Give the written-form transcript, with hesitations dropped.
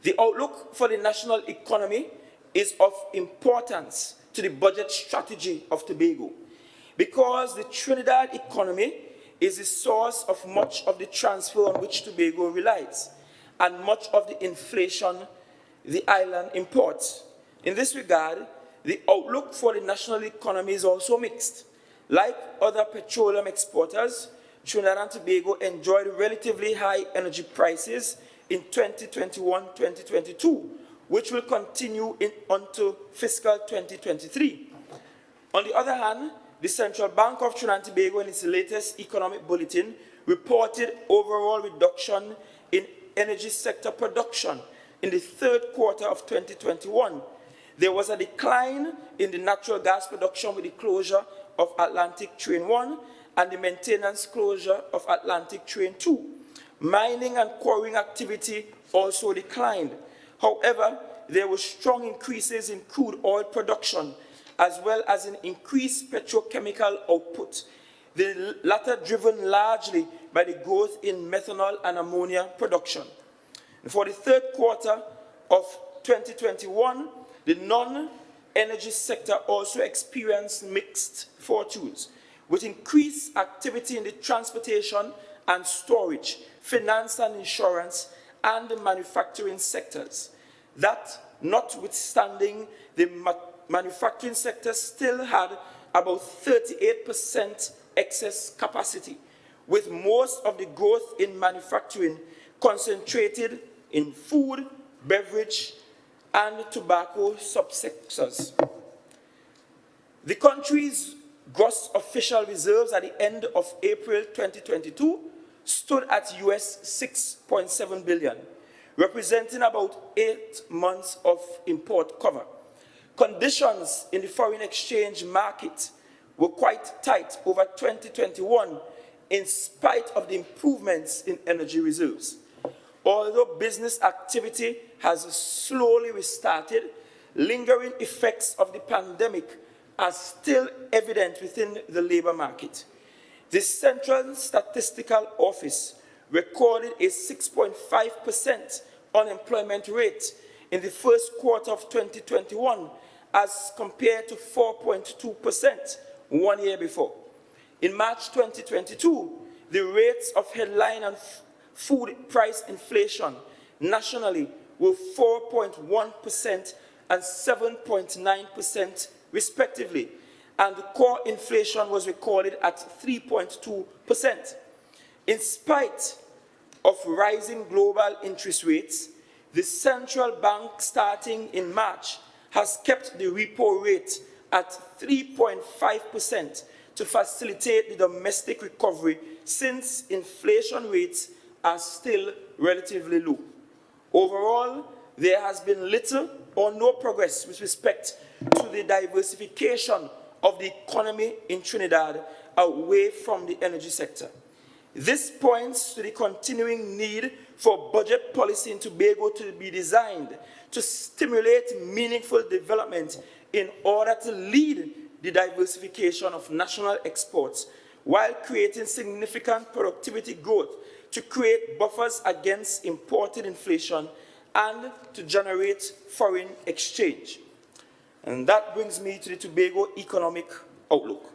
The outlook for the national economy is of importance to the budget strategy of Tobago because the Trinidad economy is the source of much of the transfer on which Tobago relies and much of the inflation the island imports. In this regard, the outlook for the national economy is also mixed. Like other petroleum exporters, Trinidad and Tobago enjoyed relatively high energy prices in 2021-2022, which will continue onto fiscal 2023. On the other hand, the Central Bank of Trinidad and Tobago, in its latest economic bulletin, reported overall reduction in energy sector production in the third quarter of 2021. There was a decline in the natural gas production with the closure of Atlantic Train 1 and the maintenance closure of Atlantic Train 2. Mining and quarrying activity also declined. However, there were strong increases in crude oil production as well as in increased petrochemical output, the latter driven largely by the growth in methanol and ammonia production. For the third quarter of 2021, the non-energy sector also experienced mixed fortunes, with increased activity in the transportation and storage, finance and insurance, and the manufacturing sectors. That, notwithstanding, the manufacturing sector still had about 38% excess capacity, with most of the growth in manufacturing concentrated in food, beverage, and tobacco subsectors. The country's gross official reserves at the end of April 2022 stood at US $6.7 billion, representing about 8 months of import cover. Conditions in the foreign exchange market were quite tight over 2021 in spite of the improvements in energy reserves. Although business activity has slowly restarted, lingering effects of the pandemic are still evident within the labor market. The Central Statistical Office recorded a 6.5% unemployment rate in the first quarter of 2021 as compared to 4.2% 1 year before. In March 2022, the rates of headline and food price inflation nationally were 4.1% and 7.9% respectively, and the core inflation was recorded at 3.2%. In spite of rising global interest rates, the central bank starting in March has kept the repo rate at 3.5% to facilitate the domestic recovery since inflation rates are still relatively low. Overall, there has been little or no progress with respect to the diversification of the economy in Trinidad away from the energy sector. This points to the continuing need for budget policy in Tobago to be designed to stimulate meaningful development in order to lead the diversification of national exports while creating significant productivity growth to create buffers against imported inflation and to generate foreign exchange. And that brings me to the Tobago economic outlook.